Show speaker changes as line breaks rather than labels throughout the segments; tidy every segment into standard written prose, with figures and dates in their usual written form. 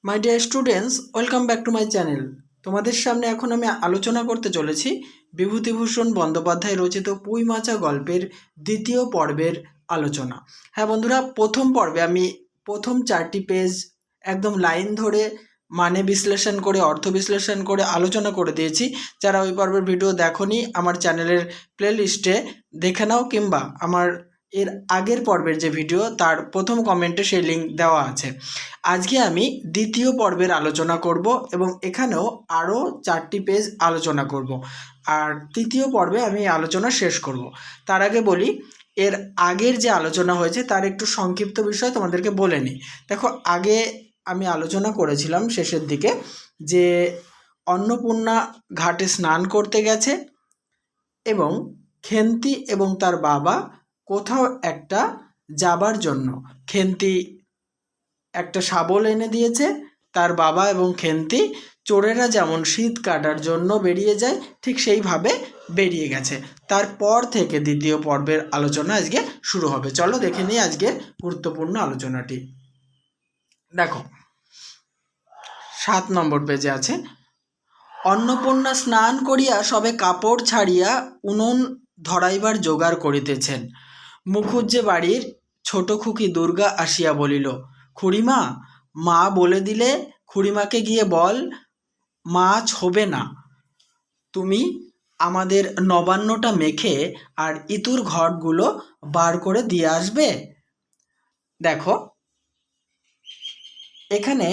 My dear students, welcome back to my channel. তোমাদের সামনে এখন আমি আলোচনা করতে চলেছি বিভূতিভূষণ বন্দ্যোপাধ্যায় রচিত পুঁই মাচা গল্পের দ্বিতীয় পর্বের আলোচনা। হ্যাঁ বন্ধুরা, প্রথম পর্বে আমি প্রথম 4টি পেজ একদম লাইন ধরে মানে বিশ্লেষণ করে, অর্থ বিশ্লেষণ করে আলোচনা করে দিয়েছি। যারা ওই পর্বের ভিডিও দেখোনি, আমার চ্যানেলের প্লেলিস্টে দেখে নাও, কিংবা আমার এর আগের পর্বের যে ভিডিও তার প্রথম কমেন্টে সেই লিঙ্ক দেওয়া আছে। আজকে আমি দ্বিতীয় পর্বের আলোচনা করব এবং এখানেও আরও 4টি পেজ আলোচনা করব, আর তৃতীয় পর্বে আমি আলোচনা শেষ করব। তার আগে বলি, এর আগের যে আলোচনা হয়েছে তার একটু সংক্ষিপ্ত বিষয় তোমাদেরকে বলে নিই। দেখো, আগে আমি আলোচনা করেছিলাম শেষের দিকে যে অন্নপূর্ণা ঘাটে স্নান করতে গেছে এবং খেন্তি এবং তার বাবা কোথাও একটা যাবার জন্য খেন্তি একটা শাবল এনে দিয়েছে। তার বাবা এবং খেন্তি চোরেরা যেমন শীত কাটার জন্য বেরিয়ে যায়, ঠিক সেইভাবে বেরিয়ে গেছে। তারপর থেকে দ্বিতীয় পর্বের আলোচনা আজকে শুরু হবে। চলো দেখে নিই আজকের গুরুত্বপূর্ণ আলোচনাটি। দেখো, 7 নম্বর পেজে আছে, অন্নপূর্ণা স্নান করিয়া সবে কাপড় ছাড়িয়া উনুন ধরাইবার জোগাড় করিতেছেন। মুখুজ্জে বাড়ির ছোট খুকি দুর্গা আসিয়া বলিল, খুড়িমা, মা বলে দিলে খুড়িমাকে গিয়ে বল মাছ হবে না, তুমি আমাদের নবান্নটা মেখে আর ইতুর ঘটগুলো বার করে দিয়ে আসবে। দেখো, এখানে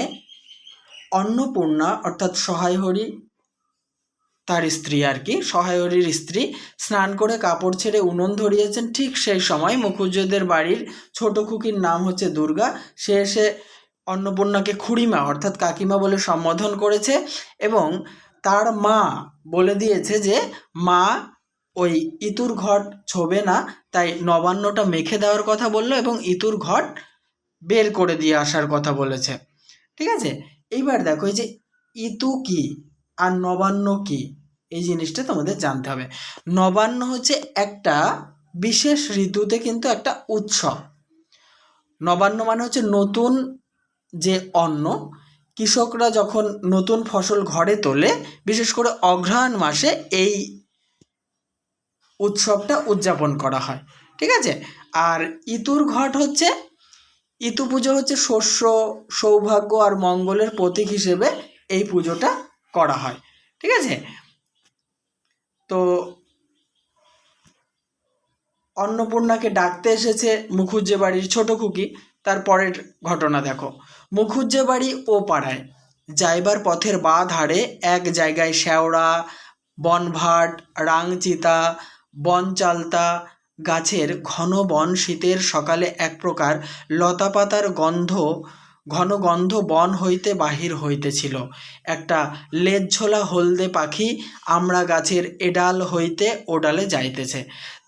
অন্নপূর্ণা অর্থাৎ সহায়হরি, তার স্ত্রী আর কি, সহায়হরির স্ত্রী স্নান করে কাপড় ছেড়ে উনুন ধরিয়েছেন। ঠিক সেই সময় মুখুজ্জেদের বাড়ির ছোট খুকির নাম হচ্ছে দুর্গা, সে এসে অন্নপূর্ণাকে খুড়িমা অর্থাৎ কাকিমা বলে সম্বোধন করেছে এবং তার মা বলে দিয়েছে যে মা ওই ইতুর ঘট ছোবে না, তাই নবান্নটা মেখে দেওয়ার কথা বললো এবং ইতুর ঘট বের করে দিয়ে আসার কথা বলেছে। ঠিক আছে, এইবার দেখো এই যে ইতু কি আর নবান্ন কি, এই জিনিসটা তোমাদের জানতে হবে। নবান্ন হচ্ছে একটা বিশেষ ঋতুতে কিন্তু একটা উৎসব। নবান্ন মানে হচ্ছে নতুন যে অন্ন, কৃষকরা যখন নতুন ফসল ঘরে তোলে, বিশেষ করে অঘ্রাণ মাসে এই উৎসবটা উদযাপন করা হয়। ঠিক আছে, আর ইতুর ঘট হচ্ছে, ইতু পুজো হচ্ছে শস্য, সৌভাগ্য আর মঙ্গলের প্রতীক হিসেবে এই পুজোটা করা হয়। ঠিক আছে, তো অন্নপূর্ণাকে ডাকতে এসেছে মুখুজ্জে বাড়ির ছোট খুকি। তারপরের ঘটনা দেখো, মুখুজ্জে বাড়ি ও পাড়ায় যাইবার পথের বা ধারে এক জায়গায় শেওড়া, বনভাট, রাংচিতা, বনচালতা গাছের ঘন বন শীতের সকালে এক প্রকার লতাপাতার ঘন গন্ধ বন হইতে বাহির হইতেছিল। একটা লেজঝোলা হলদে পাখি আমড়া গাছের এডাল হইতে ওডালে যাইতেছে।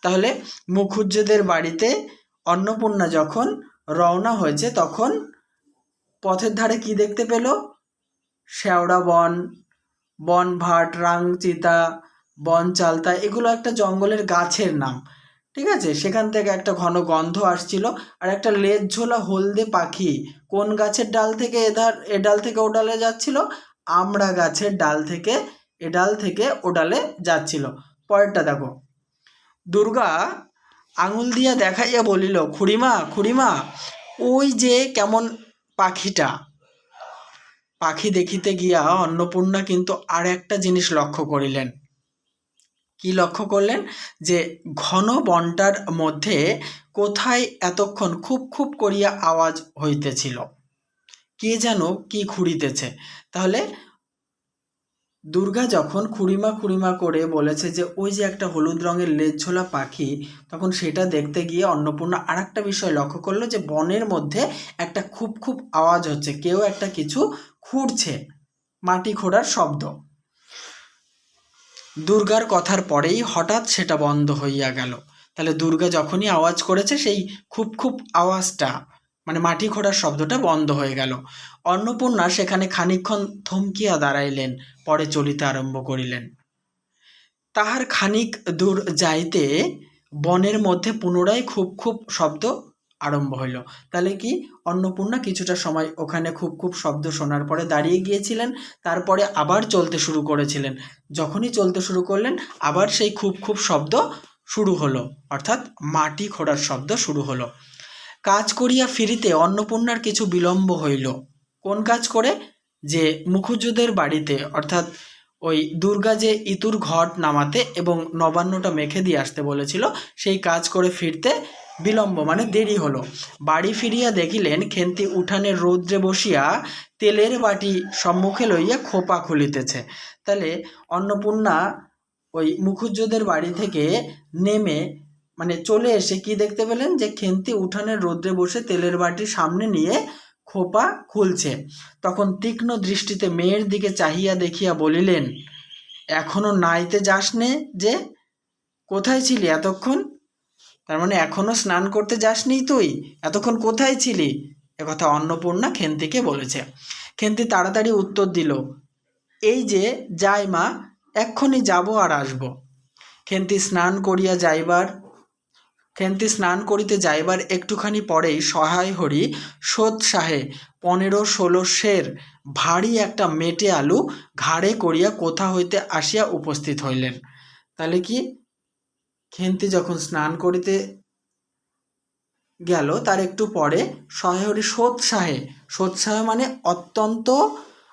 তাহলে মুখুজ্জেদের বাড়িতে অন্নপূর্ণা যখন রওনা হয়েছে তখন পথের ধারে কি দেখতে পেল? শেওড়া বন, বনভাট, রাংচিতা, বনচালতা, এগুলো একটা জঙ্গলের গাছের নাম। ঠিক আছে, সেখান থেকে একটা ঘন গন্ধ আসছিল। আর একটা লেজঝোলা হলদে পাখি কোন গাছের ডাল থেকে এ ডাল থেকে ও ডালে যাচ্ছিল? আমড়া গাছের ডাল থেকে এ ডাল থেকে ও ডালে যাচ্ছিল। পরেরটা দেখো, দুর্গা আঙুল দিয়া দেখাইয়া বলিল, খুড়িমা, খুড়িমা, ওই যে কেমন পাখিটা। পাখি দেখিতে গিয়া অন্নপূর্ণা কিন্তু আর একটা জিনিস লক্ষ্য করিলেন। কি লক্ষ্য করলেন? যে ঘন বনটার মধ্যে কোথায় এতক্ষণ খুব খুব করিয়া আওয়াজ হইতেছিল, কে যেন কি খুঁড়িতেছে। তাহলে দুর্গা যখন খুড়িমা খুড়িমা করে বলেছে যে ওই যে একটা হলুদ রঙের লেজঝোলা পাখি, তখন সেটা দেখতে গিয়ে অন্নপূর্ণা আর একটা বিষয় লক্ষ্য করলো যে বনের মধ্যে একটা খুব খুব আওয়াজ হচ্ছে, কেউ একটা কিছু খুঁড়ছে, মাটি খোঁড়ার শব্দ। দুর্গার কথার পরেই হঠাৎ সেটা বন্ধ হইয়া গেল। তাহলে দুর্গা যখনই আওয়াজ করেছে সেই খুব খুব আওয়াজটা, মানে মাটি খোঁড়ার শব্দটা বন্ধ হয়ে গেল। অন্নপূর্ণা সেখানে খানিকক্ষণ থমকিয়া দাঁড়াইলেন, পরে চলিতে আরম্ভ করিলেন। তাহার খানিক দূর যাইতে বনের মধ্যে পুনরায় খুব খুব শব্দ আরম্ভ হইল। তাহলে কি অন্নপূর্ণা কিছুটা সময় ওখানে খুব খুব শব্দ শোনার পরে দাঁড়িয়ে গিয়েছিলেন, তারপরে আবার চলতে শুরু করেছিলেন। যখনই চলতে শুরু করলেন আবার সেই খুব খুব শব্দ শুরু হলো, অর্থাৎ মাটি খোঁড়ার শব্দ শুরু হলো। কাজ করিয়া ফিরিতে অন্নপূর্ণার কিছু বিলম্ব হইল। কোন কাজ করে? যে মুখুজ্যেদের বাড়িতে, অর্থাৎ ওই দুর্গা যে ইতুর ঘট নামাতে এবং নবান্নটা মেখে দিয়ে আসতে বলেছিল, সেই কাজ করে ফিরতে বিলম্ব মানে দেরি হলো। বাড়ি ফিরিয়া দেখিলেন খেন্তি উঠানের রৌদ্রে বসিয়া তেলের বাটি সম্মুখে লইয়া খোপা খুলিতেছে। তাহলে অন্নপূর্ণা ওই মুখুজ্যেদের বাড়ি থেকে নেমে মানে চলে এসে কি দেখতে পেলেন, যে খেন্তি উঠানের রৌদ্রে বসে তেলের বাটি সামনে নিয়ে খোপা খুলছে। তখন তীক্ষ্ণ দৃষ্টিতে মেয়ের দিকে চাহিয়া দেখিয়া বলিলেন, এখনো নাইতে যাসনে যে? কোথায় ছিলি এতক্ষণ? তার মানে এখনো স্নান করতে যাসনি তুই? এতক্ষণ কোথায় ছিলি? একথা অন্নপূর্ণা খেন্তিকে বলেছে। খেন্তি তাড়াতাড়ি উত্তর দিল, এই যে যাই মা, এক্ষুনি যাব আর আসব। খেন্তি স্নান করিতে যাইবার একটুখানি পরেই সহায় হরি সোৎসাহে 15-16 সের ভারী একটা মেটে আলু ঘাড়ে করিয়া কোথা হইতে আসিয়া উপস্থিত হইলেন। তাহলে কি খেন্তি যখন স্নান করিতে গেল তার একটু পরে সহায়হরি সোৎসাহে মানে অত্যন্ত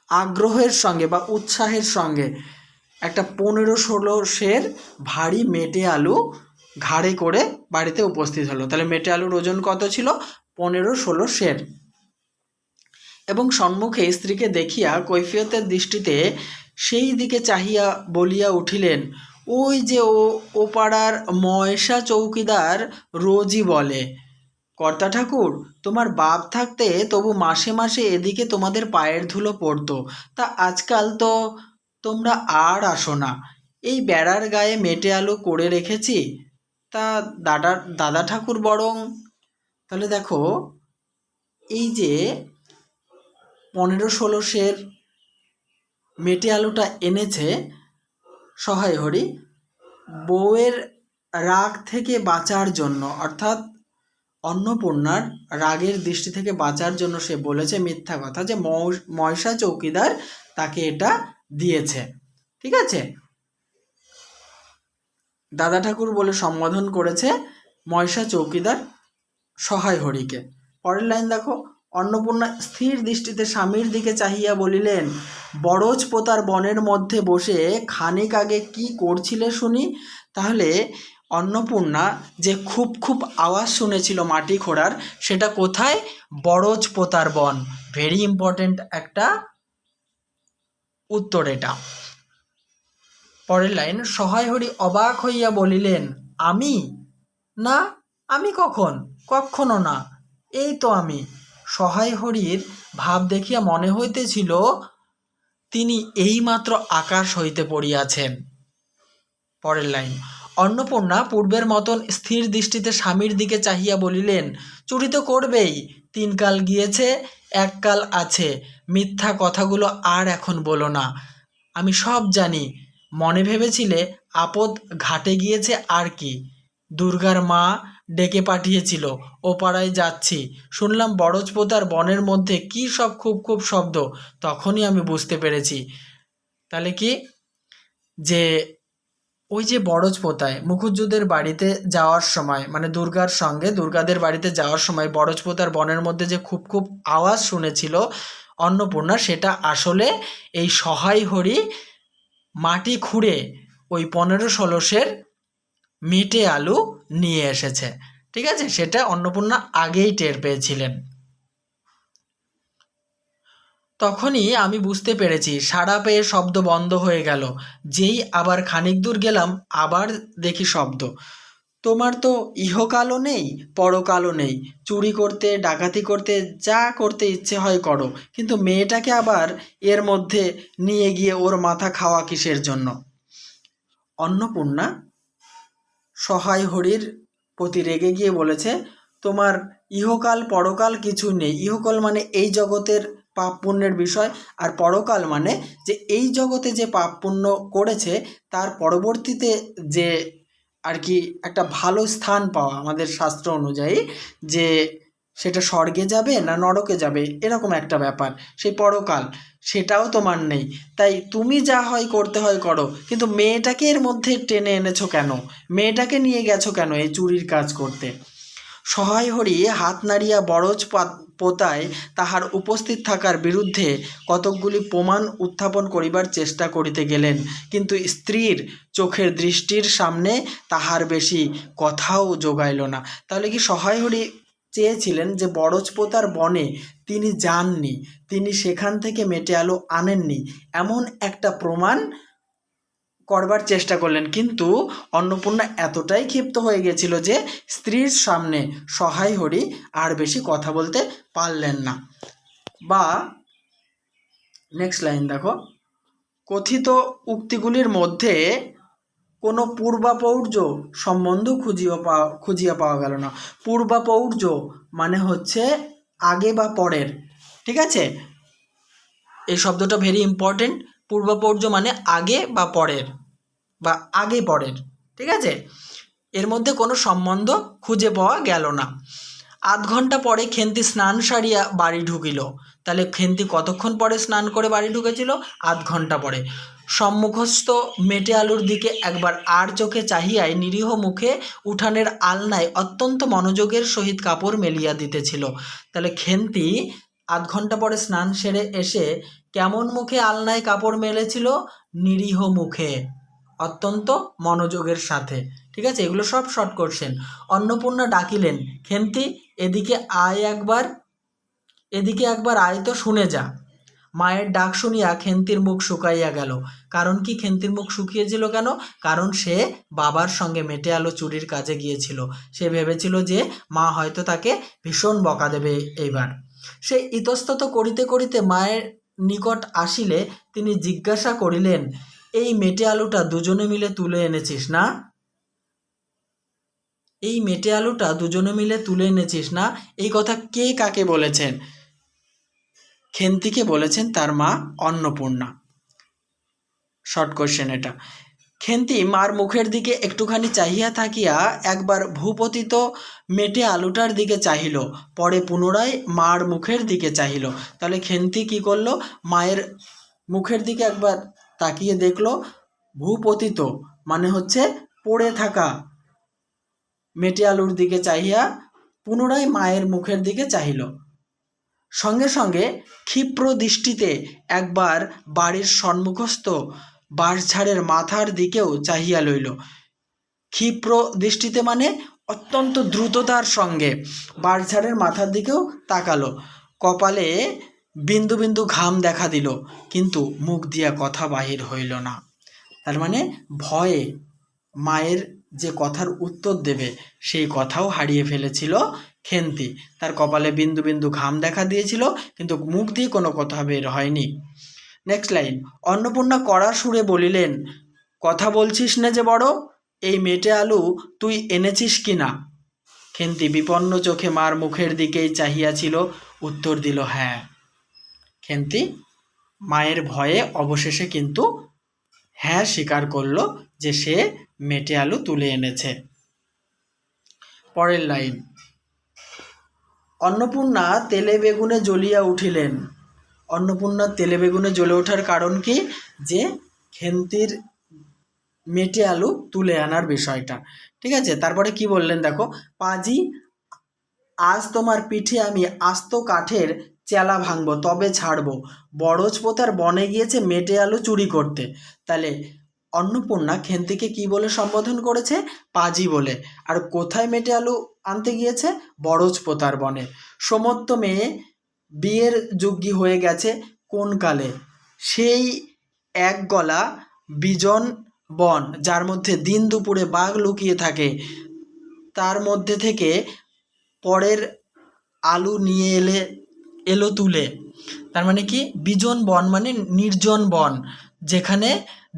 আগ্রহের সঙ্গে বা উৎসাহের সঙ্গে একটা 15-16 সের ভারী মেটে আলু ঘাড়ে করে বাড়িতে উপস্থিত হলো। তাহলে মেটে আলুর ওজন কত ছিল? 15-16 সের। এবং সম্মুখে স্ত্রীকে দেখিয়া কৈফিয়তের দৃষ্টিতে সেই দিকে চাহিয়া বলিয়া উঠিলেন, ওই যে ও পাড়ার ময়সা চৌকিদার রোজই বলে, কর্তা ঠাকুর, তোমার বাপ থাকতে তবু মাসে মাসে এদিকে তোমাদের পায়ের ধুলো পড়তো, তা আজকাল তো তোমরা আর আসো না। এই বেড়ার গায়ে মেটে আলু করে রেখেছি, তা দাদা ঠাকুর বরং। তাহলে দেখো, এই যে 15-16 সের মেটে আলুটা এনেছে সহায় হরি বউয়ের রাগ থেকে বাঁচার জন্য, অর্থাৎ অন্নপূর্ণার রাগের দৃষ্টি থেকে বাঁচার জন্য সে বলেছে মিথ্যা কথা যে ময়সা চৌকিদার তাকে এটা দিয়েছে। ঠিক আছে, দাদা ঠাকুর বলে সম্বোধন করেছে ময়সা চৌকিদার সহায় হরিকে। পরের লাইন দেখো, অন্নপূর্ণা স্থির দৃষ্টিতে স্বামীর দিকে চাহিয়া বলিলেন, বরজ পোতার বনের মধ্যে বসে খানিক আগে কি করছিলে শুনি? তাহলে অন্নপূর্ণা যে খুব খুব আওয়াজ শুনেছিল মাটি খোঁড়ার, সেটা কোথায়? বরজ পোতার বন। ভেরি ইম্পর্টেন্ট একটা উত্তর এটা। পরের লাইন, সহায় হরি অবাক হইয়া বলিলেন, আমি? না, আমি কখনো না, এই তো আমি। সহায় হরির ভাব দেখিয়া মনে হইতেছিল তিনি এইমাত্র আকাশ হইতে পড়িয়াছেন। পরের লাইন, অন্নপূর্ণা পূর্বের মতন স্থির দৃষ্টিতে স্বামীর দিকে চাহিয়া বলিলেন, চুরি তো করবেই, 3 কাল গিয়েছে, 1 কাল আছে, মিথ্যা কথাগুলো আর এখন বলো না। আমি সব জানি, মনে ভেবেছিলে আপদ ঘাটে গিয়েছে আর কি। দুর্গার মা ডেকে পাঠিয়েছিল, ও পাড়ায় যাচ্ছি, শুনলাম বরজপোতার বনের মধ্যে কি সব খুব খুব শব্দ, তখনই আমি বুঝতে পেরেছি। তাহলে কি, যে ওই যে বরজপোতায় মুখুজ্যেদের বাড়িতে যাওয়ার সময়, মানে দুর্গাদের বাড়িতে যাওয়ার সময় বরজপোতার বনের মধ্যে যে খুব খুব আওয়াজ শুনেছিল অন্নপূর্ণা, সেটা আসলে এই সহায় হরি মাটি খুঁড়ে ওই 15-16 সের মেটে আলু নিয়ে এসেছে। ঠিক আছে, সেটা অন্নপূর্ণা আগেই টের পেয়েছিলেন। তখনই আমি বুঝতে পেরেছি, সাড়া পেয়ে শব্দ বন্ধ হয়ে গেল। যেই আবার খানিক দূর গেলাম, আবার দেখি শব্দ। তোমার তো ইহকালও নেই, পরকালও নেই, চুরি করতে, ডাকাতি করতে, যা করতে ইচ্ছে হয় করো, কিন্তু মেয়েটাকে আবার এর মধ্যে নিয়ে গিয়ে ওর মাথা খাওয়া কিসের জন্য? অন্নপূর্ণা সহায় হরির প্রতি রেগে গিয়ে বলেছে, তোমার ইহকাল পরকাল কিছু নেই। ইহকাল মানে এই জগতের পাপ পুণ্যের বিষয়, আর পরকাল মানে যে এই জগতে যে পাপ পুণ্য করেছে তার পরবর্তীতে যে আর কি একটা ভালো স্থান পাওয়া আমাদের শাস্ত্র অনুযায়ী, যে সেটা স্বর্গে যাবে না নরকে যাবে এরকম একটা ব্যাপার, সেই পরকাল সেটাও তোমার নেই। তাই তুমি যা হয় করতে হয় করো, কিন্তু মেয়েটাকে এর মধ্যে টেনে এনেছো কেন? মেয়েটাকে নিয়ে গেছো কেন এই চুরির কাজ করতে? সহায় হরি হাত নাড়িয়া বরজ পোতায় তাহার উপস্থিত থাকার বিরুদ্ধে কতকগুলি প্রমাণ উত্থাপন করিবার চেষ্টা করিতে গেলেন, কিন্তু স্ত্রীর চোখের দৃষ্টির সামনে তাহার বেশি কথাও জোগাইল না। তাহলে কি সহায় হরি চেয়েছিলেন যে বরজপোতার বনে তিনি যাননি, তিনি সেখান থেকে মেটে আলো আনেননি, এমন একটা প্রমাণ করবার চেষ্টা করলেন, কিন্তু অন্নপূর্ণা এতটাই ক্ষিপ্ত হয়ে গেছিল যে স্ত্রীর সামনে সহায় হরি আর বেশি কথা বলতে পারলেন না। বা নেক্সট লাইন দেখো, কথিত উক্তিগুলির মধ্যে কোনো পূর্বাপৌর্য সম্বন্ধ খুঁজিয়া পাওয়া গেল না। পূর্বাপৌর্য মানে হচ্ছে আগে বা পরের, ঠিক আছে, এই শব্দটা ভেরি ইম্পর্টেন্ট। পূর্বাপৌর্য মানে আগে বা পরের বা আগে পরের, ঠিক আছে, এর মধ্যে কোনো সম্বন্ধ খুঁজে পাওয়া গেল না। আধ ঘন্টা পরে খেন্তি স্নান সারিয়া বাড়ি ঢুকিল। তাহলে খেন্তি কতক্ষণ পরে স্নান করে বাড়ি ঢুকেছিল? আধ ঘন্টা পরে। সম্মুখস্থ মেটে আলুর দিকে একবার আর চোখে চাহিয়াই নিরীহ মুখে উঠানের আলনায় অত্যন্ত মনোযোগের সহিত কাপড় মেলিয়া দিতেছিল। তাহলে খেন্তি আধ ঘন্টা পরে স্নান সেরে এসে কেমন মুখে আলনায় কাপড় মেলেছিল? নিরীহ মুখে, অত্যন্ত মনোযোগের সাথে, ঠিক আছে, এগুলো সব শর্ট কোশ্চেন। অন্নপূর্ণা ডাকিলেন, খেন্তি এদিকে আয় একবার, এদিকে একবার আয় তো, শুনে যা। মায়ের ডাক শুনিয়া খেন্তির মুখ শুকাইয়া গেল। কারণ কি খেন্তির মুখ শুকিয়েছিল কেন? কারণ সে বাবার সঙ্গে মেটে আলো চুরির কাজে গিয়েছিল। সে ভেবেছিল যে মা হয়তো তাকে ভীষণ বকা দেবে এইবার। সে ইতস্তত করিতে করিতে মায়ের নিকট আসিলে তিনি জিজ্ঞাসা করিলেন, এই মেটে আলুটা দুজনে মিলে তুলে এনেছিস না? এই মেটে আলুটা দুজনে মিলে তুলে এনেছিস না? এই কথা কে কাকে বলেছেন? খেন্তিকে বলেছেন তার মা অন্নপূর্ণা। শর্ট কোশ্চেন এটা। খেন্তি মার মুখের দিকে একটুখানি চাহিয়া থাকিয়া একবার ভূপতিত মেটে আলুটার দিকে চাহিল, পরে পুনরায় মার মুখের দিকে চাহিল। তাহলে খেন্তি কি করলো? মায়ের মুখের দিকে একবার তাকিয়ে দেখলো, ভূপতিত মানে হচ্ছে পড়ে থাকা মেটে আলুর দিকে চাহিয়া পুনরায় মায়ের মুখের দিকে চাহিল। সঙ্গে সঙ্গে ক্ষিপ্র দৃষ্টিতে একবার বাড়ির সম্মুখস্থ বাঁশঝাড়ের মাথার দিকেও চাহিয়া লইল। ক্ষিপ্র দৃষ্টিতে মানে অত্যন্ত দ্রুততার সঙ্গে বাঁশঝাড়ের মাথার দিকেও তাকালো। কপালে বিন্দু বিন্দু ঘাম দেখা দিল, কিন্তু মুখ দিয়া কথা বাহির হইল না। তার মানে ভয়ে মায়ের যে কথার উত্তর দেবে সেই কথাও হারিয়ে ফেলেছিল খেন্তি। তার কপালে বিন্দু বিন্দু ঘাম দেখা দিয়েছিল, কিন্তু মুখ দিয়ে কোনো কথা বের হয়নি। নেক্সট লাইন, অন্নপূর্ণা কড়া সুরে বলিলেন, কথা বলছিস না যে বড়, এই মেটে আলু তুই এনেছিস কি না? খেন্তি বিপন্ন চোখে মার মুখের দিকেই চাহিয়াছিল, উত্তর দিল হ্যাঁ। খেন্তি মায়ের ভয়ে অবশেষে কিন্তু হ্যাঁ স্বীকার করলো যে সে মেটে আলু তুলে এনেছে। পরের লাইন, অন্নপূর্ণা তেলে বেগুনে জ্বলিয়া উঠিলেন। অন্নপূর্ণা তেলে বেগুনে জ্বলে ওঠার কারণ কি? যে খেন্তির মেটে আলু তুলে আনার বিষয়টা, ঠিক আছে। তারপরে কি বললেন দেখো, পাজি আজ তোমার পিঠে আমি আস্ত কাঠের চেলা ভাঙবো, তবে ছাড়বো। বরজপোতার বনে গিয়েছে মেটে আলু চুরি করতে। তাহলে অন্নপূর্ণা খেন্তিকে কি বলে সম্বোধন করেছে? পাজি বলে। আর কোথায় মেটে আলু আনতে গিয়েছে? বরজপোতার বনে। সমত্ত মেয়ে বিয়ের যোগ্যী হয়ে গেছে কোন কালে? সেই এক গলা বিজন বন, যার মধ্যে দিন দুপুরে বাঘ লুকিয়ে থাকে, তার মধ্যে থেকে পরের আলু নিয়ে এলো তুলে। তার মানে কি? বিজন বন মানে নির্জন বন, যেখানে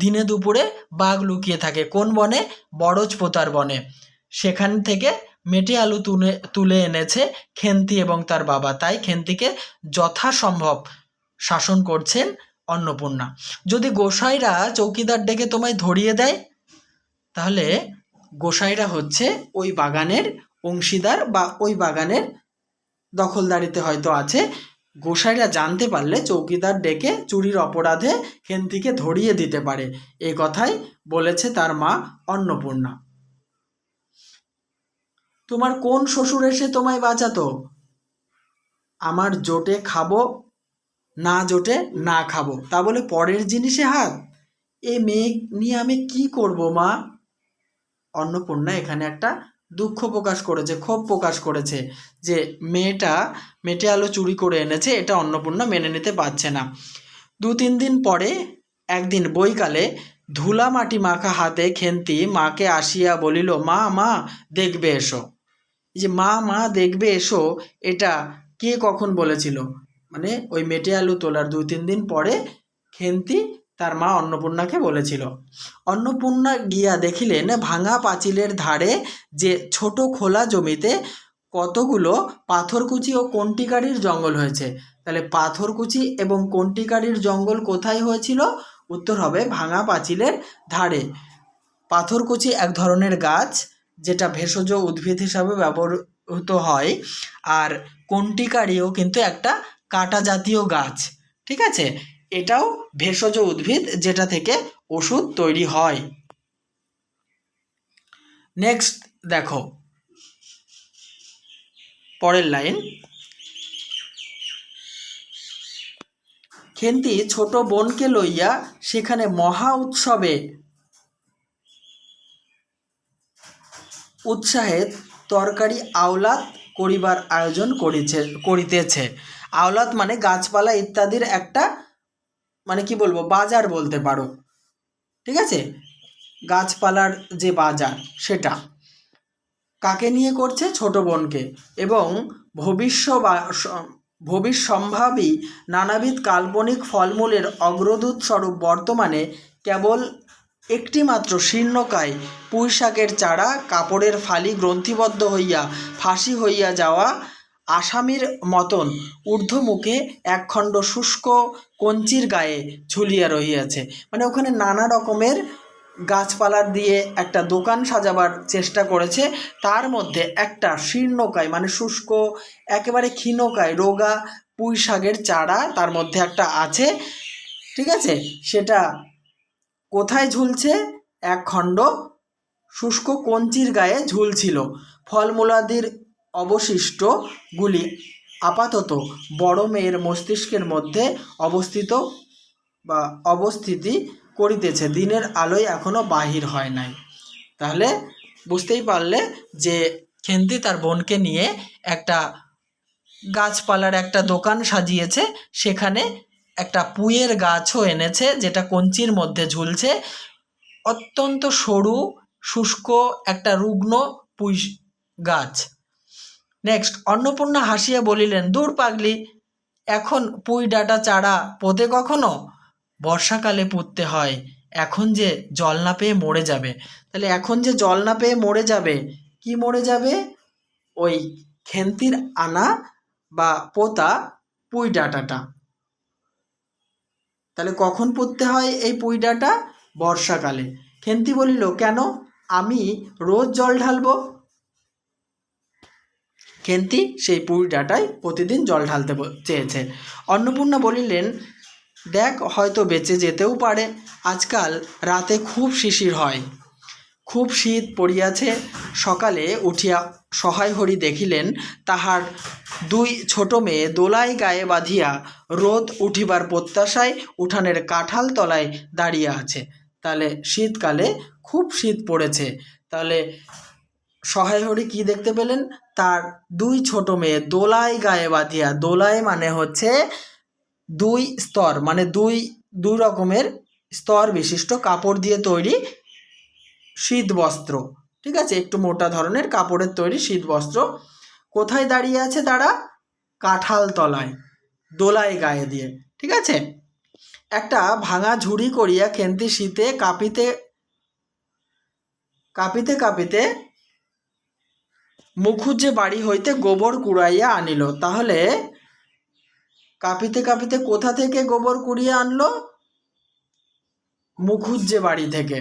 দিনে দুপুরে বাঘ লুকিয়ে থাকে। কোন বনে? বরজপোতার বনে। সেখান থেকে মেটে আলু তুলে এনেছে খেন্তি এবং তার বাবা। তাই খেন্তিকে যথাসম্ভব শাসন করছেন অন্নপূর্ণা। যদি গোসাইরা চৌকিদার ডেকে তোমায় ধরিয়ে দেয়, তাহলে গোসাইরা হচ্ছে ওই বাগানের অংশীদার বা ওই বাগানের দখলদারিতে হয়তো আছে। গোসাইরা জানতে পারলে চৌকিদার ডেকে চুরির অপরাধে খেন্তিকে ধরিয়ে দিতে পারে, এই কথাই বলেছে তার মা অন্নপূর্ণা। তোমার কোন শ্বশুর এসে তোমায় বাঁচাতো? আমার জোটে খাবো, না জোটে না খাবো, তা বলে পরের জিনিসে হাত? এ মেয়ে নিয়ে আমি কি করব মা? অন্নপূর্ণা এখানে একটা দুঃখ প্রকাশ করেছে, ক্ষোভ প্রকাশ করেছে যে মেয়েটা মেটে আলু চুরি করে এনেছে, এটা অন্নপূর্ণা মেনে নিতে পারছে না। 2-3 দিন পরে একদিন বৈকালে ধুলা মাটি মাখা হাতে খেন্তি মাকে আসিয়া বলিল, মা মা দেখবে এসো। এই যে মা মা দেখবে এসো, এটা কে কখন বলেছিল? মানে ওই মেটে আলু তোলার 2-3 দিন পরে খেন্তি তার মা অন্নপূর্ণাকে বলেছিল। অন্নপূর্ণা গিয়া দেখিলেন ভাঙা পাঁচিলের ধারে যে ছোট খোলা জমিতে কতগুলো পাথরকুচি ও কন্টিকারির জঙ্গল হয়েছে। তাহলে পাথরকুচি এবং কন্টিকারির জঙ্গল কোথায় হয়েছিল? উত্তর হবে ভাঙা পাঁচিলের ধারে। পাথরকুচি এক ধরনের গাছ যেটা ভেষজ উদ্ভিদ হিসাবে ব্যবহৃত হয়, আর কন্টিকারিও কিন্তু একটা কাঁটা জাতীয় গাছ। ঠিক আছে, এটাও ভেষজ উদ্ভিদ যেটা থেকে ওষুধ তৈরি হয়। নেক্সট দেখো পরের লাইন, খেন্তি ছোট বোনকে লইয়া সেখানে মহা উৎসাহে তরকারি আওলাদ করিবার আয়োজন করিতেছে। আওলাদ মানে গাছপালা ইত্যাদির একটা, মানে কি বলবো, বাজার বলতে পারো। ঠিক আছে, গাছপালার যে বাজার সেটা। কাকে নিয়ে করছে? ছোট বোনকে। এবং ভবিষ্যম্ভাবী নানাবিধ কাল্পনিক ফলমূলের অগ্রদূত স্বরূপ বর্তমানে কেবল একটি মাত্র শীর্ণকায় পুঁইশাকের চারা কাপড়ের ফালি গ্রন্থিবদ্ধ হইয়া ফাঁসি হইয়া যাওয়া আসামির মতন ঊর্ধ্বমুখে একখণ্ড শুষ্ক কঞ্চির গায়ে ঝুলিয়া রহিয়াছে। মানে ওখানে নানা রকমের গাছপালার দিয়ে একটা দোকান সাজাবার চেষ্টা করেছে, তার মধ্যে একটা শীর্ণকায় মানে শুষ্ক একেবারে ক্ষীণকায় রোগা পুঁই শাকের চারা তার মধ্যে একটা আছে। ঠিক আছে, সেটা কোথায় ঝুলছে? এক খণ্ড শুষ্ক কঞ্চির গায়ে ঝুলছিল। ফলমূলাদির অবশিষ্টগুলি আপাতত বড় মেয়ের মস্তিষ্কের মধ্যে অবস্থিতি করিতেছে, দিনের আলোয় এখনো বাহির হয় নাই। তাহলে বুঝতেই পারলে যে খেন্তি তার বোনকে নিয়ে একটা গাছপালার একটা দোকান সাজিয়েছে, সেখানে একটা পুঁইয়ের গাছও এনেছে যেটা কঞ্চির মধ্যে ঝুলছে। অত্যন্ত সরু শুষ্ক একটা রুগ্ন পুঁই গাছ। নেক্সট, অন্নপূর্ণা হাসিয়া বলিলেন, দূর পাগলি, এখন পুঁই ডাঁটা চারা পোঁতে কখনো? বর্ষাকালে পুঁততে হয়, এখন যে জল না পেয়ে মরে যাবে। তাহলে এখন যে জল না পেয়ে মরে যাবে, কি মরে যাবে? ওই খেন্তির আনা বা পোতা পুঁই ডাঁটাটা। তাহলে কখন পুঁততে হয় এই পুঁই ডাঁটা? বর্ষাকালে। খেন্তি বলিল, কেন, আমি রোজ জল ঢালবো? খেন্তি সেই পুঁই ডাঁটায় প্রতিদিন জল ঢালতে চেয়েছে। অন্নপূর্ণা বলিলেন, দেখ, হয়তো বেঁচে যেতেও পারে। আজকাল রাতে খুব শিশির হয়, খুব শীত পড়িয়াছে। সকালে উঠিয়া সহায় হরি দেখিলেন তাহার 2 ছোট মেয়ে দোলাই গায়ে বাঁধিয়া রোদ উঠিবার প্রত্যাশায় উঠানের কাঁঠাল তলায় দাঁড়িয়ে আছে। তাহলে শীতকালে খুব শীত পড়েছে। তাহলে সহায় হরি কি দেখতে পেলেন? তার 2 ছোট মেয়ে দোলাই গায়ে বাঁধিয়া, দোলাই মানে হচ্ছে 2 স্তর, মানে দুই রকমের স্তর বিশিষ্ট কাপড় দিয়ে তৈরি শীত বস্ত্র। ঠিক আছে, একটু মোটা ধরনের কাপড়ের তৈরি শীত বস্ত্র। কোথায় দাঁড়িয়ে আছে তারা? কাঁঠাল তলায়, দোলাই গায়ে দিয়ে। ঠিক আছে, একটা ভাঙা ঝুড়ি করিয়া খেন্তি শীতে কাঁপিতে কাঁপিতে কাঁপিতে মুখুজ্জে বাড়ি হইতে গোবর কুড়াইয়া আনিল। তাহলে কাঁপিতে কাঁপিতে কোথা থেকে গোবর কুড়িয়ে আনলো? মুখুজ্জে বাড়ি থেকে।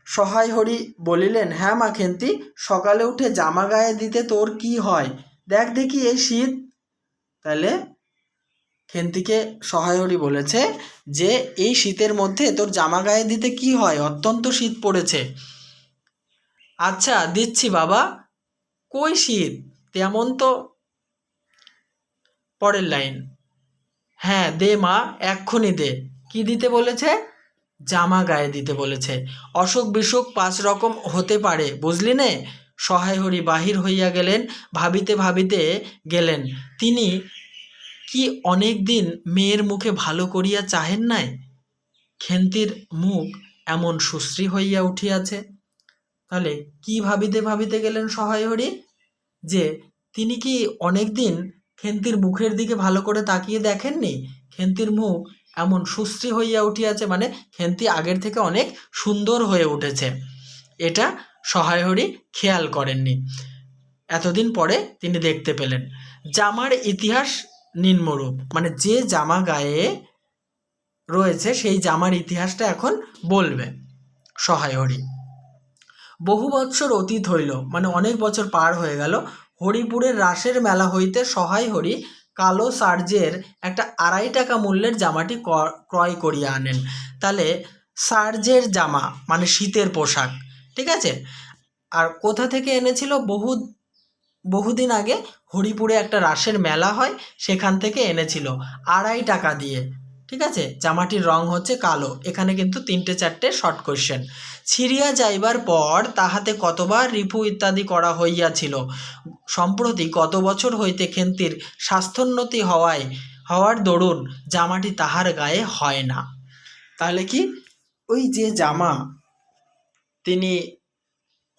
সহায় হরি বলিলেন, হ্যাঁ মা খেন্তি, সকালে উঠে জামা গায়ে দিতে তোর কি হয়, দেখ দেখি এই শীত। তাহলে খেন্তিকে সহায় হরি বলেছে যে এই শীতের মধ্যে তোর জামা গায়ে দিতে কি হয়, অত্যন্ত শীত পড়েছে। আচ্ছা দিচ্ছি বাবা, কই শীত, তেমন তো। পরের লাইন, হ্যাঁ দে মা, এক্ষুনি দে। কি দিতে বলেছে? জামা গায়ে দিতে বলেছে। অসুখ বিসুখ 5 রকম হতে পারে, বুঝলি নে। সহায় হরি বাহির হইয়া গেলেন। ভাবিতে ভাবিতে গেলেন, তিনি কি অনেক দিন মেয়ের মুখে ভালো করিয়া চাহেন নাই? খেন্তির মুখ এমন সুশ্রী হইয়া উঠিয়াছে। তাহলে কি ভাবিতে ভাবিতে গেলেন সহায় হরি? যে তিনি কি অনেক দিন খেন্তির মুখের দিকে ভালো করে তাকিয়ে দেখেননি? খেন্তির মুখ এমন সুশ্রী হইয়া উঠিয়াছে, মানে খেন্তি আগের থেকে অনেক সুন্দর হয়ে উঠেছে। এটা সহায় হরি খেয়াল করেননি, এতদিন পরে তিনি দেখতে পেলেন। জামার ইতিহাস নিম্নরূপ, মানে যে জামা গায়ে রয়েছে সেই জামার ইতিহাসটা এখন বলবে সহায় হরি। বহু বৎসর অতীত হইল, মানে অনেক বছর পার হয়ে গেল। হরিপুরের রাসের মেলা হইতে সহায় হরি কালো সার্জের একটা 2.5 টাকা মূল্যের জামাটি ক্রয় করিয়া আনেন। তাহলে সার্জের জামা মানে শীতের পোশাক, ঠিক আছে। আর কোথা থেকে এনেছিল? বহুদিন আগে হরিপুরে একটা রাসের মেলা হয়, সেখান থেকে এনেছিল 2.5 টাকা দিয়ে, ঠিক আছে। জামাটির রং হচ্ছে কালো। এখানে কিন্তু 3-4টে শর্ট কোয়েশ্চেন। ছিঁড়িয়া যাইবার পর তাহাতে কতবার রিপু ইত্যাদি করা হইয়াছিল। সম্প্রতি কত বছর হইতে খেন্তির স্বাস্থ্যোন্নতি হওয়ার দরুন জামাটি তাহার গায়ে হয় না। তাহলে কি, ওই যে জামা তিনি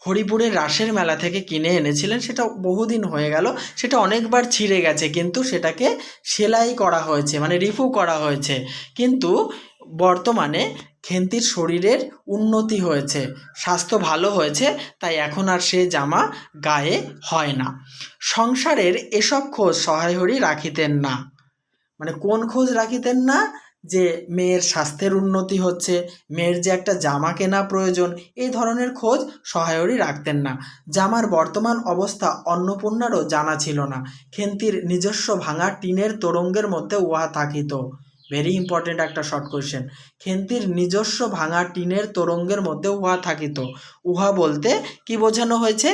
হরিপুরের রাসের মেলা থেকে কিনে এনেছিলেন সেটা বহুদিন হয়ে গেল, সেটা অনেকবার ছিঁড়ে গেছে, কিন্তু সেটাকে সেলাই করা হয়েছে, মানে রিফু করা হয়েছে। কিন্তু বর্তমানে খেন্তির শরীরের উন্নতি হয়েছে, স্বাস্থ্য ভালো হয়েছে, তাই এখন আর সে জামা গায়ে হয় না। সংসারের এসব খোঁজ সহায় হরি রাখিতেন না। মানে কোন খোঁজ রাখিতেন না? যে মেয়ের স্বাস্থ্যের উন্নতি হচ্ছে, মেয়ের যে একটা জামা কেনা প্রয়োজন, এই ধরনের খোঁজ সহায় হরি রাখতেন না। জামার বর্তমান অবস্থা অন্নপূর্ণারও জানা ছিল না। খেন্তির নিজস্ব ভাঙা টিনের তোরঙ্গের মধ্যে উহা থাকিত। ভেরি ইম্পর্টেন্ট একটা শর্ট কোয়েশ্চেন। খেন্তির নিজস্ব ভাঙা টিনের তোরঙ্গের মধ্যে উহা থাকিত। উহা বলতে কি বোঝানো হয়েছে?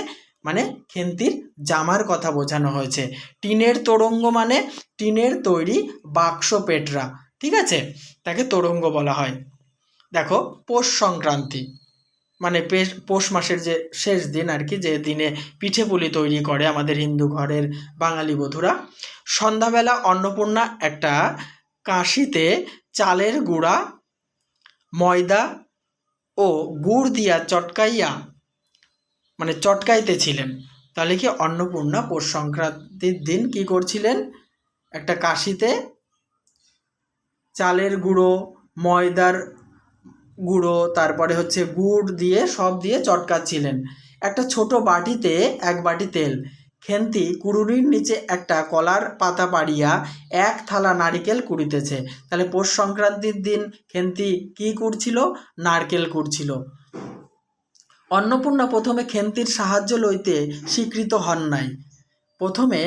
মানে খেন্তির জামার কথা বোঝানো হয়েছে। টিনের তোরঙ্গ মানে টিনের তৈরি বাক্স পেটরা, ঠিক আছে, তাকে তোরঙ্গ বলা হয়। দেখো, পৌষ সংক্রান্তি মানে পৌষ মাসের যে শেষ দিন আর কি, যে দিনে পিঠে পুলি তৈরি করে আমাদের হিন্দু ঘরের বাঙালি বধূরা। সন্ধ্যাবেলা অন্নপূর্ণা একটা কাশিতে চালের গুঁড়া, ময়দা ও গুড় দিয়া চটকাইতেছিলেন। তাহলে কি অন্নপূর্ণা পৌষ সংক্রান্তির দিন কি করছিলেন? একটা কাশিতে চালের গুঁড়ো, ময়দার গুঁড়ো, তারপরে হচ্ছে গুড় দিয়ে সব দিয়ে চটকাচ্ছিলেন। একটা ছোট বাটিতে 1 বাটি তেল। খেন্তি কুড়ুনির নিচে একটা কলার পাতা পাড়িয়া 1 থালা নারিকেল কুড়িতেছে। তাহলে পৌষ সংক্রান্তির দিন খেন্তি কি কুড়ছিল? নারকেল কুড়ছিল। অন্নপূর্ণা প্রথমে খেন্তির সাহায্য লইতে স্বীকৃত হন নাই। প্রথমে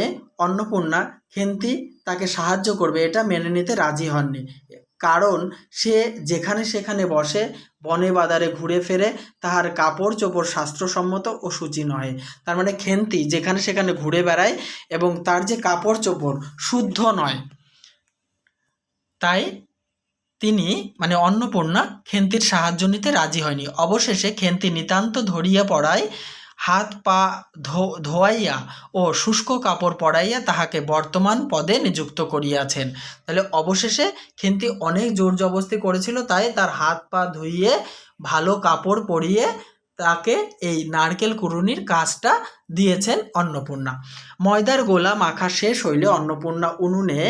অন্নপূর্ণা খেন্তি তাকে সাহায্য করবে এটা মেনে নিতে রাজি হননি, কারণ সে যেখানে সেখানে বসে, বনে বাদারে ঘুরে ফেরে, তাহার কাপড় চোপড় শাস্ত্রসম্মত ও শুচি নহে। তার মানে খেন্তি যেখানে সেখানে ঘুরে বেড়ায় এবং তার যে কাপড় চোপড় শুদ্ধ নয়, তাই তিনি মানে অন্নপূর্ণা খেন্তির সাহায্য নিতে রাজি হয়নি। অবশেষে খেন্তি নিতান্ত ধরিয়া পড়ায় হাত পা ধোয়াইয়া ও শুষ্ক কাপড় পরাইয়া তাহাকে বর্তমান পদে নিযুক্ত করিয়াছেন। তাহলে অবশেষে খেন্তি অনেক জোর জবস্তি করেছিল, তাই তার হাত পা ধুইয়ে ভালো কাপড় পরিয়ে তাকে এই নারকেল কুড়ুনির কাজটা দিয়েছেন অন্নপূর্ণা। ময়দার গোলা মাখা শেষ হইলে অন্নপূর্ণা উনুনে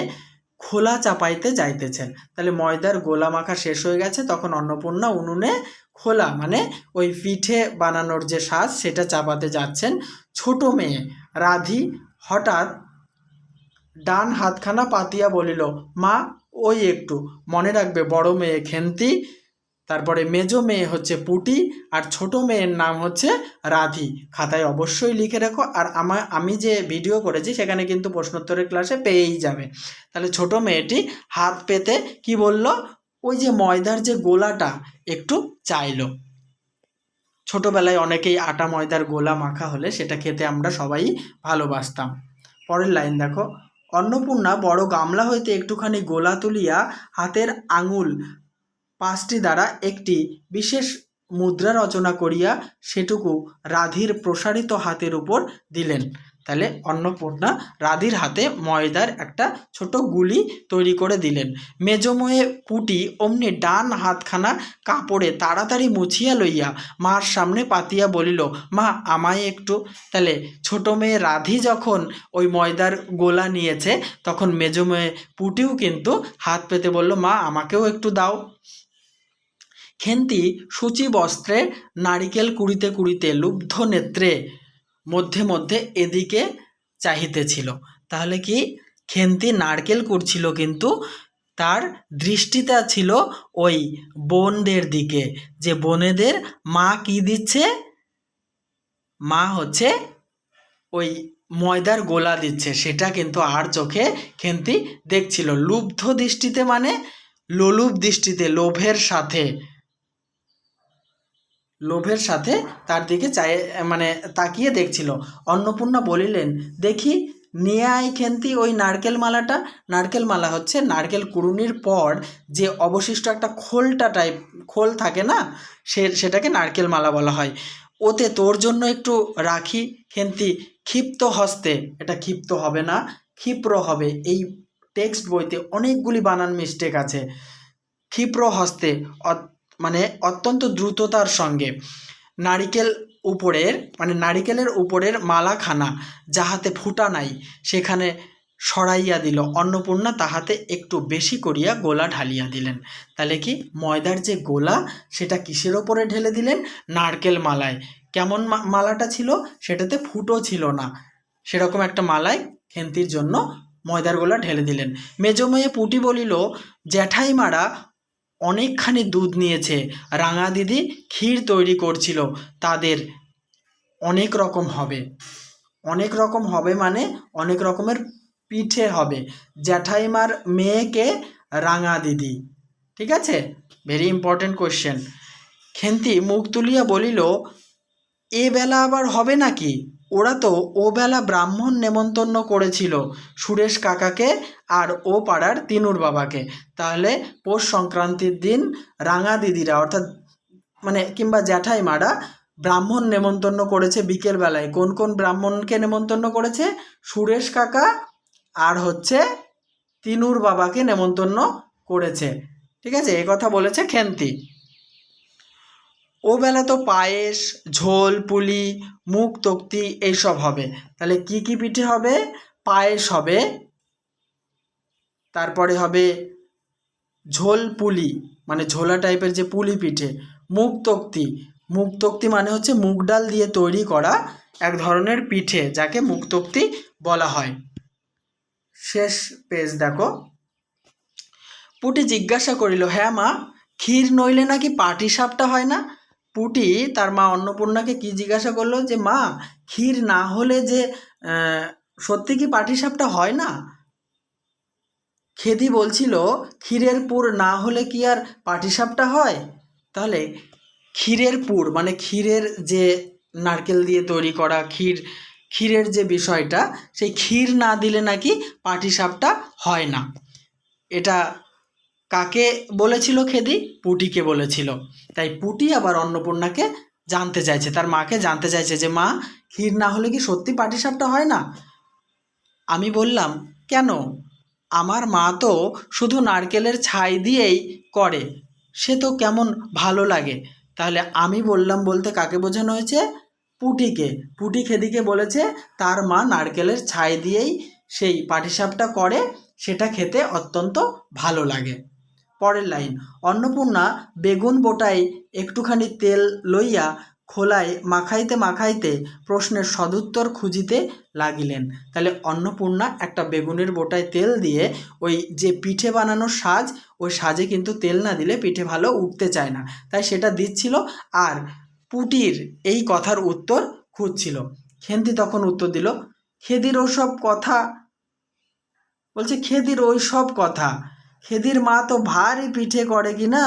খোলা চাপাইতে যাইতেছেন। তাহলে ময়দার গোলা মাখা শেষ হয়ে গেছে, তখন অন্নপূর্ণা উনুনে খোলা মানে ওই পিঠে বানানোর যে সাজ সেটা চাপাতে যাচ্ছেন। ছোট মেয়ে রাধি হঠাৎ ডান হাতখানা পাতিয়া বলিল, মা ওই একটু, মনে রাখবে বড় মেয়ে খেন্তি তারপরে মেজো মেয়ে হচ্ছে পুটি, আর ছোট মেয়ের নাম হচ্ছে রাধি। খাতায় অবশ্যই লিখে রাখো, আর আমি যে ভিডিও করেছি সেখানে কিন্তু প্রশ্নোত্তরের ক্লাসে পেয়েই যাবে। তাহলে ছোট মেয়েটি হাত পেতে কি বলল, ওই যে ময়দার যে গোলাটা একটু চাইলো। ছোটবেলায় অনেকেই আটা ময়দার গোলা মাখা হলে সেটা খেতে আমরা সবাই ভালোবাসতাম। পরের লাইন দেখো, অন্নপূর্ণা বড় গামলা হইতে একটুখানি গোলা তুলিয়া হাতের আঙুল 5টি দ্বারা একটি বিশেষ মুদ্রা রচনা করিয়া সেটুকু রাধির প্রসারিত হাতের উপর দিলেন। তাহলে অন্নপূর্ণা রাধির হাতে ময়দার একটা ছোট গুলি তৈরি করে দিলেন। মেজময়ে পুটি অমনি ডান হাতখানা কাপড়ে তাড়াতাড়ি মুছিয়া লইয়া মার সামনে পাতিয়া বলিল, মা আমায় একটু। তাহলে ছোট মেয়ে রাধি যখন ওই ময়দার গোলা নিয়েছে, তখন মেজময়ে পুটিও কিন্তু হাত পেতে বলল, মা আমাকেও একটু দাও। খেন্তি সূচি বস্ত্রে নারিকেল কুড়িতে কুড়িতে লুব্ধ নেত্রে মধ্যে মধ্যে এদিকে চাহিতেছিল। তাহলে কি, খেন্তি নারকেল কুড়ছিল, কিন্তু তার দৃষ্টিটা ছিল ওই বোনদের দিকে, যে বোনেদের মা কি দিচ্ছে, মা হচ্ছে ওই ময়দার গোলা দিচ্ছে, সেটা কিন্তু আর চোখে খেন্তি দেখছিল। লুব্ধ দৃষ্টিতে মানে লোলুপ দৃষ্টিতে, লোভের সাথে তার দিকে মানে তাকিয়ে দেখছিল। অন্নপূর্ণা বলিলেন, দেখি নিয়ে আয় খেন্তি ওই নারকেল মালাটা। নারকেল মালা হচ্ছে নারকেল কুড়ুনির পর যে অবশিষ্ট একটা খোল থাকে না, সেটাকে নারকেল মালা বলা হয়। ওতে তোর জন্য একটু রাখি। খেন্তি ক্ষিপ্ত হস্তে, এটা ক্ষিপ্ত হবে না, ক্ষিপ্র হবে, এই টেক্সট বইতে অনেকগুলি বানান মিস্টেক আছে। ক্ষিপ্র হস্তে মানে অত্যন্ত দ্রুততার সঙ্গে নারিকেলের উপরের মালাখানা যাহাতে ফুটা নাই সেখানে সরাইয়া দিল। অন্নপূর্ণা তাহাতে একটু বেশি করিয়া গোলা ঢালিয়া দিলেন। তাহলে কি, ময়দার যে গোলা সেটা কিসের ওপরে ঢেলে দিলেন, নারকেল মালায়। কেমন মালাটা ছিল, সেটাতে ফুটো ছিল না, সেরকম একটা মালায় খেন্তির জন্য ময়দার গোলা ঢেলে দিলেন। মেজমেয়ে পুটি বলিল, জ্যাঠাইমারা অনেকখানি দুধ নিয়েছে, রাঙা দিদি ক্ষীর তৈরি করছিল, তাদের অনেক রকম হবে মানে অনেক রকমের পিঠে হবে। জ্যাঠাইমার মেয়েকে রাঙা দিদি, ঠিক আছে, ভেরি ইম্পর্টেন্ট কোয়েশ্চেন। খেন্তি মুখ তুলিয়া বলিল, এ বেলা আবার হবে নাকি? ওরা তো ও বেলা ব্রাহ্মণ নেমন্তন্ন করেছিল, সুরেশ কাকাকে আর ও পাড়ার তিনুর বাবাকে। তাহলে পৌষ সংক্রান্তির দিন রাঙা দিদিরা অর্থাৎ মানে কিংবা জ্যাঠাইমারা ব্রাহ্মণ নেমন্তন্ন করেছে বিকেলবেলায়। কোন কোন ব্রাহ্মণকে নেমন্তন্ন করেছে? সুরেশ কাকা আর হচ্ছে তিনুর বাবাকে নেমন্তন্ন করেছে, ঠিক আছে, এ কথা বলেছে খেন্তি। ও বেলা তো পায়েস, ঝোল, পুলি, মুগ তক্তি এইসব হবে। তাহলে কি কি পিঠে হবে? পায়েস হবে, তারপরে হবে ঝোল পুলি মানে ঝোলা টাইপের যে পুলি পিঠে। মুগ তক্তি মানে হচ্ছে মুগ ডাল দিয়ে তৈরি করা এক ধরনের পিঠে, যাকে মুগ তক্তি বলা হয়। শেষ পেজ দেখো। পুটি জিজ্ঞাসা করিল, হ্যাঁ মা, ক্ষীর নইলে নাকি পাটিসাপটা হয় না? পুটি তার মা অন্নপূর্ণাকে কি জিজ্ঞাসা করলো, যে মা, ক্ষীর না হলে যে সত্যি কি পাটিসাপটা হয় না? খেদি বলছিল, ক্ষীরের পুর না হলে কি আর পাটিসাপটা হয়? তাহলে ক্ষীরের পুর মানে ক্ষীরের যে নারকেল দিয়ে তৈরি করা ক্ষীরের যে বিষয়টা, সেই ক্ষীর না দিলে নাকি পাটিসাপটা হয় না। এটা কাকে বলেছিল খেদি? পুটিকে বলেছিল। তাই পুটি আবার অন্নপূর্ণাকে জানতে চাইছে, তার মাকে জানতে চাইছে যে মা, ক্ষীর না হলে কি সত্যি পাটিসাপটা হয় না? আমি বললাম, কেন, আমার মা তো শুধু নারকেলের ছাই দিয়েই করে, সে তো কেমন ভালো লাগে। তাহলে আমি বললাম বলতে কাকে বোঝানো হয়েছে? পুটিকে। পুটি খেদিকে বলেছে তার মা নারকেলের ছাই দিয়েই সেই পাটিসাপটা করে, সেটা খেতে অত্যন্ত ভালো লাগে। পরের লাইন, অন্নপূর্ণা বেগুন বোটায় একটুখানি তেল লইয়া খোলায় মাখাইতে মাখাইতে প্রশ্নের সদুত্তর খুঁজিতে লাগিলেন। তাহলে অন্নপূর্ণা একটা বেগুনের বোঁটায় তেল দিয়ে ওই যে পিঠে বানানোর সাজ, ওই সাজে কিন্তু তেল না দিলে পিঠে ভালো উঠতে চায় না, তাই সেটা দিচ্ছিল আর পুটির এই কথার উত্তর খুঁজছিল। খেন্তি তখন উত্তর দিল, খেদির ওসব কথা, বলছে খেদির ওই সব কথা, খেদির মা তো ভারী পিঠে করে কি না।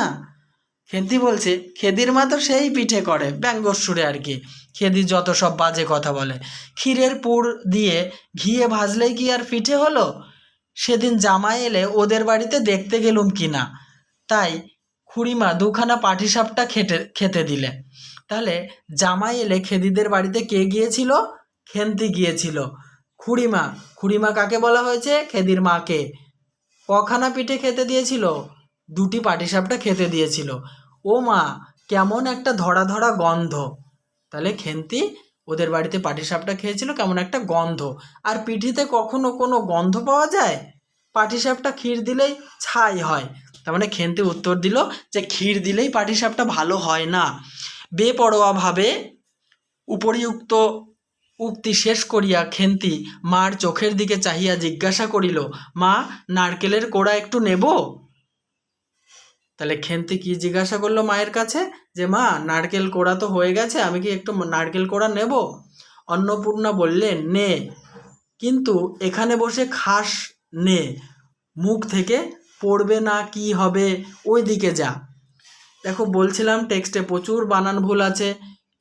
খেন্তি বলছে খেদির মা তো সেই পিঠে করে, ব্যঙ্গস্বরে আর কি, খেদি যত সব বাজে কথা বলে। ক্ষীরের পুর দিয়ে ঘিয়ে ভাজলেই কি আর পিঠে হলো? সেদিন জামাই এলে ওদের বাড়িতে দেখতে গেলুম কি না, তাই খুড়িমা দুখানা পাটিসাপটা খেতে দিলে। তাহলে জামাই এলে খেদিদের বাড়িতে কে গিয়েছিল? খেন্তি গিয়েছিল। খুড়িমা, খুড়িমা কাকে বলা হয়েছে? খেদির মাকে। কখানা পিঠে খেতে দিয়েছিল? দুটি পাটিসাপটা খেতে দিয়েছিল। ও মা, কেমন একটা ধরা ধরা গন্ধ। তাহলে খেন্তি ওদের বাড়িতে পাটিসাপটা খেয়েছিল, কেমন একটা গন্ধ। আর পিঠিতে কখনো কোনো গন্ধ পাওয়া যায়? পাটিসাপটা ক্ষীর দিলেই ছাই হয়। তার মানে খেন্তি উত্তর দিল যে ক্ষীর দিলেই পাটিসাপটা ভালো হয় না। বেপরোয়াভাবে উপরিউক্ত উক্তি শেষ করিয়া খেন্তি মার চোখের দিকে চাহিয়া জিজ্ঞাসা করিল, মা, নারকেলের কোড়া একটু নেব? তাহলে খেন্তি কি জিজ্ঞাসা করলো মায়ের কাছে, যে মা, নারকেল কোড়া তো হয়ে গেছে, আমি কি একটু নারকেল কোড়া নেব? অন্নপূর্ণা বললেন, নে, কিন্তু এখানে বসে খাস নে, মুখ থেকে পড়বে না, কি হবে, ওই দিকে যা। দেখো বলছিলাম টেক্সটে প্রচুর বানান ভুল আছে।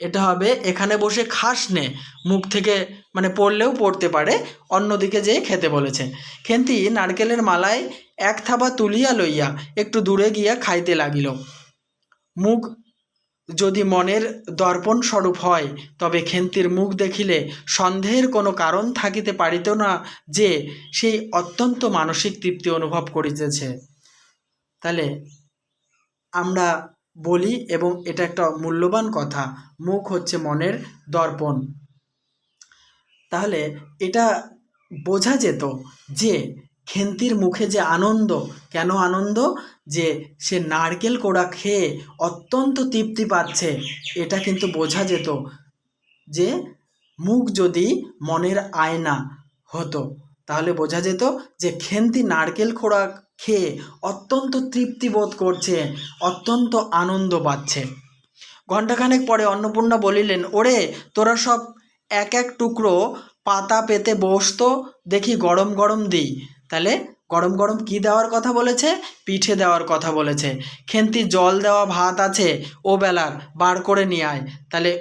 এটা হবে এখানে বসে খাস নে, মুখ থেকে মানে পড়লেও পড়তে পারে, অন্যদিকে যেয়ে খেতে বলেছে। খেন্তি নারকেলের মালায় এক থাবা তুলিয়া লইয়া একটু দূরে গিয়া খাইতে লাগিল। মুখ যদি মনের দর্পণ স্বরূপ হয়, তবে খেন্তির মুখ দেখিলে সন্দেহের কোনো কারণ থাকিতে পারিত না যে সেই অত্যন্ত মানসিক তৃপ্তি অনুভব করিতেছে। তাহলে আমরা বলি, এবং এটা একটা মূল্যবান কথা, মুখ হচ্ছে মনের দর্পণ। তাহলে এটা বোঝা যেত যে খেন্তির মুখে যে আনন্দ, কেন আনন্দ, যে সে নারকেল কোড়া খেয়ে অত্যন্ত তৃপ্তি পাচ্ছে, এটা কিন্তু বোঝা যেত যে মুখ যদি মনের আয়না হতো, তাহলে বোঝা যেত যে খেন্তি নারকেল কোড়া খেয়ে অত্যন্ত তৃপ্তি বোধ করছে, অত্যন্ত আনন্দ পাচ্ছে। ঘণ্টাখানেক পরে অন্নপূর্ণা বলিলেন, ওরে, তোরা সব এক এক টুকরো পাতা পেতে বসতো, দেখি গরম গরম দিই। তাহলে গরম গরম কি দেওয়ার কথা বলেছে? পিঠে দেওয়ার কথা বলেছে। খেন্তি জল দেওয়া ভাত আছে ও বেলার, বার করে নিয়ে আয়। তাহলে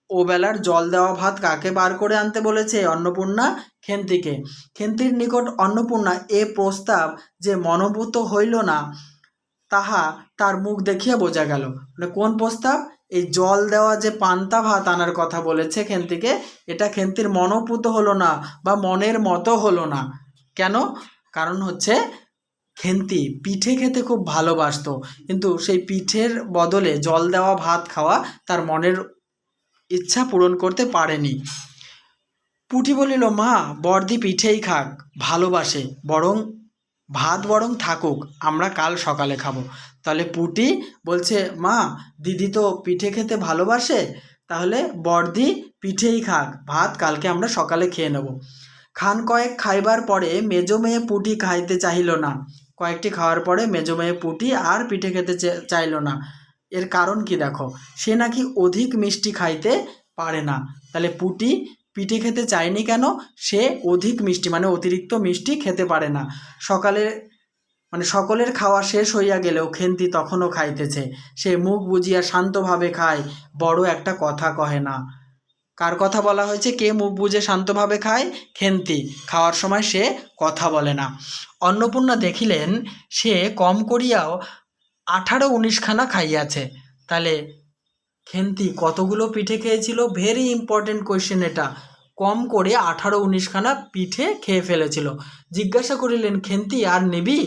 ও বেলার জল দেওয়া ভাত কাকে বার করে আনতে বলেছে? অন্নপূর্ণা খেন্তিকে। খেন্তির নিকট অন্নপূর্ণা এ প্রস্তাব যে মনোভূত হইল না, তাহা তার মুখ দেখিয়া বোঝা গেল। মানে কোন প্রস্তাব? এই জল দেওয়া যে পান্তা ভাত আনার কথা বলেছে খেন্তিকে, এটা খেন্তির মনোভূত হলো না বা মনের মতো হলো না। কেন? কারণ হচ্ছে খেন্তি পিঠে খেতে খুব ভালোবাসতো, কিন্তু সেই পিঠের বদলে জল দেওয়া ভাত খাওয়া তার মনের ইচ্ছা পূরণ করতে পারেনি। পুটি বলিল, মা, বর্দি পিঠেই খাক, ভালোবাসে, বরং ভাত বরং থাকুক, আমরা কাল সকালে খাবো। তাহলে পুটি বলছে, মা, দিদি তো পিঠে খেতে ভালোবাসে, তাহলে বর্দি পিঠেই খাক, ভাত কালকে আমরা সকালে খেয়ে নেব। খান কয়েক খাইবার পরে মেজো মেয়ে পুটি খাইতে চাহিল না। কয়েকটি খাওয়ার পরে মেজো মেয়ে পুটি আর পিঠে খেতে চাইল না। এর কারণ কি দেখো, সে নাকি অধিক মিষ্টি খাইতে পারে না। তাহলে পুটি পিঠে খেতে চায়নি কেন? সে অধিক মিষ্টি মানে অতিরিক্ত মিষ্টি খেতে পারে না। সকালে মানে সকলের খাওয়া শেষ হইয়া গেলেও খেন্তি তখনও খাইতেছে। সে মুখ বুজিয়া শান্তভাবে খায়, বড় একটা কথা কহে না। কার কথা বলা হয়েছে? কে মুখ বুজে শান্তভাবে খায়? খেন্তি। খাওয়ার সময় সে কথা বলে না। অন্নপূর্ণা দেখিলেন সে কম করিয়াও 18-19 খানা খাইয়াছে। তাহলে খেন্তি কতগুলো পিঠে খেয়েছিল? ভেরি ইম্পর্টেন্ট কোয়েশ্চেন এটা। কম করে 18-19 খানা পিঠে খেয়ে ফেলেছিল। জিজ্ঞাসা করিলেন, খেন্তি, আর নিবি?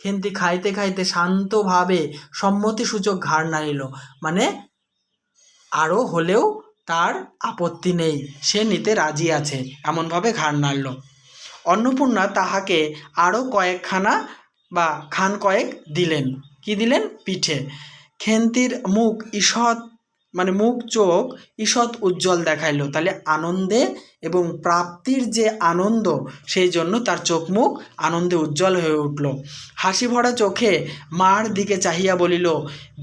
খেন্তি খাইতে খাইতে শান্তভাবে সম্মতিসূচক ঘাড় নাড়িল, মানে আরও হলেও তার আপত্তি নেই, সে নিতে রাজি আছে, এমনভাবে ঘাড় নাড়ল। অন্নপূর্ণা তাহাকে আরও কয়েকখানা বা খান কয়েক দিলেন। কি দিলেন? পিঠে। খেন্তির মুখ ঈষৎ মানে মুখ চোখ ঈষৎ উজ্জ্বল দেখাইলো। তাহলে আনন্দে এবং প্রাপ্তির যে আনন্দ, সেই জন্য তার চোখ মুখ আনন্দে উজ্জ্বল হয়ে উঠল। হাসি ভরা চোখে মার দিকে চাহিয়া বলিল,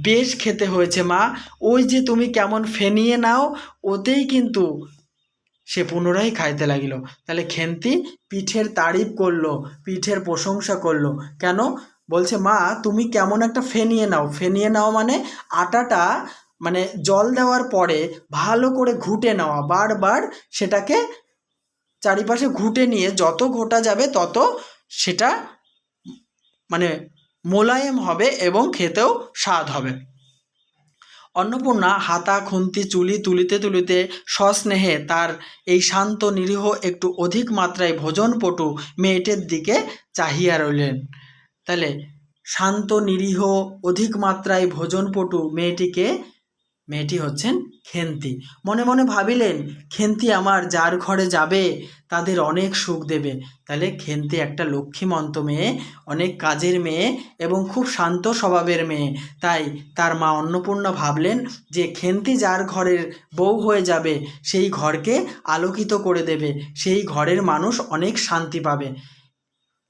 বেশ খেতে হয়েছে মা, ওই যে তুমি কেমন ফেনিয়ে নাও, ওতেই কিন্তু। সে পুনরায় খাইতে লাগিল। তাহলে খেন্তি পিঠের তারিফ করলো, পিঠের প্রশংসা করলো। কেন? বলছে মা তুমি কেমন একটা ফেনিয়ে নাও। ফেনিয়ে নাও মানে আটাটা মানে জল দেওয়ার পরে ভালো করে ঘুটে নেওয়া, বারবার সেটাকে চারিপাশে ঘুটে নিয়ে যত ঘোটা যাবে তত সেটা মানে মোলায়েম হবে এবং খেতেও স্বাদ হবে। অন্নপূর্ণা হাতা খুন্তি চুলি তুলিতে তুলিতে সস্নেহে তার এই শান্ত নিরীহ একটু অধিক মাত্রায় ভোজনপটু মেয়েটির দিকে চাহিয়া রইলেন। তাহলে শান্ত নিরীহ অধিক মাত্রায় ভোজনপটু মেয়েটিকে, মেয়েটি হচ্ছেন খেন্তি। মনে মনে ভাবিলেন, খেন্তি আমার যার ঘরে যাবে তাদের অনেক সুখ দেবে। তাহলে খেন্তি একটা লক্ষ্মীমন্ত মেয়ে, অনেক কাজের মেয়ে এবং খুব শান্ত স্বভাবের মেয়ে। তাই তার মা অন্নপূর্ণা ভাবলেন যে খেন্তি যার ঘরের বউ হয়ে যাবে সেই ঘরকে আলোকিত করে দেবে, সেই ঘরের মানুষ অনেক শান্তি পাবে।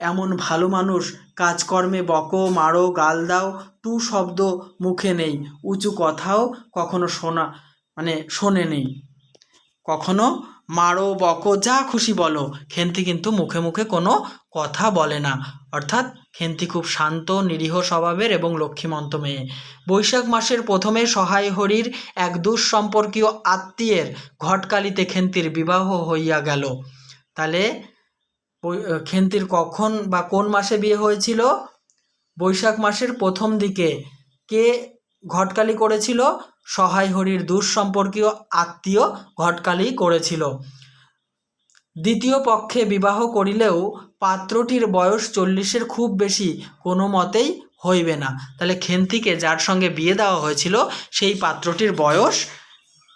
এমন ভালো মানুষ কাজকর্মে বকো মারো গাল দাও টু শব্দ মুখে নেই, উঁচু কথাও কখনো শোনে নেই। কখনো মারো বকো যা খুশি বলো, খেন্তি কিন্তু মুখে মুখে কোনো কথা বলে না। অর্থাৎ খেন্তি খুব শান্ত নিরীহ স্বভাবের এবং লক্ষ্মীমন্ত মেয়ে। বৈশাখ মাসের প্রথমে সহায় হরির এক দুঃসম্পর্কীয় আত্মীয়ের ঘটকালিতে খেন্তির বিবাহ হইয়া গেল। তাহলে খেন্তির কখন বা কোন মাসে বিয়ে হয়েছিল? বৈশাখ মাসের প্রথম দিকে। কে ঘটকালি করেছিল? সহায় হরির দুঃসম্পর্কীয় আত্মীয় ঘটকালি করেছিল। দ্বিতীয় পক্ষে বিবাহ করিলেও পাত্রটির বয়স 40-এর খুব বেশি কোনো মতেই হইবে না। তাহলে খেন্তিকে যার সঙ্গে বিয়ে দেওয়া হয়েছিল সেই পাত্রটির বয়স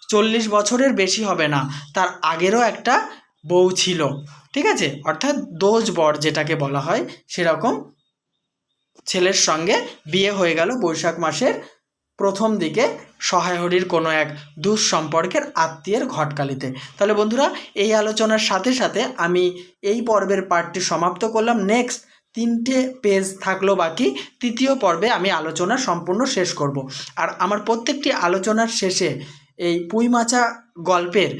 40 বছরের বেশি হবে না, তার আগেরও একটা বউ ছিল। ঠিক আছে, অর্থাৎ দোজ বর যেটাকে বলা হয় সেরকম ছেলের সঙ্গে বিয়ে হয়ে গেল বৈশাখ মাসের প্রথম দিকে সহায় হরির কোনো এক দুঃসম্পর্কের আত্মীয়ের ঘটকালিতে। তাহলে বন্ধুরা, এই আলোচনার সাথে সাথে আমি এই পর্বের পার্টটি সমাপ্ত করলাম। নেক্সট 3টে পেজ থাকলো বাকি, তৃতীয় পর্বে আমি আলোচনা সম্পূর্ণ শেষ করব। আর আমার প্রত্যেকটি আলোচনার শেষে এই পুঁইমাচা গল্পের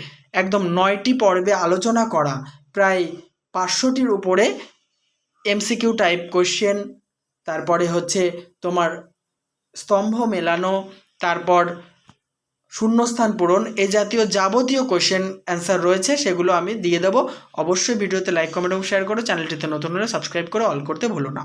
একদম 9টি পর্বে আলোচনা করা প্রায় 500টির উপরে এমসিকিউ টাইপ কোশ্চেন, তারপরে হচ্ছে তোমার স্তম্ভ মেলানো, তারপর শূন্যস্থান পূরণ, এ জাতীয় যাবতীয় কোশ্চেন অ্যান্সার রয়েছে, সেগুলো আমি দিয়ে দেবো। অবশ্যই ভিডিওতে লাইক কমেন্ট এবং শেয়ার করো। চ্যানেলটিতে নতুন হলে সাবস্ক্রাইব করে অল করতে ভুলো না।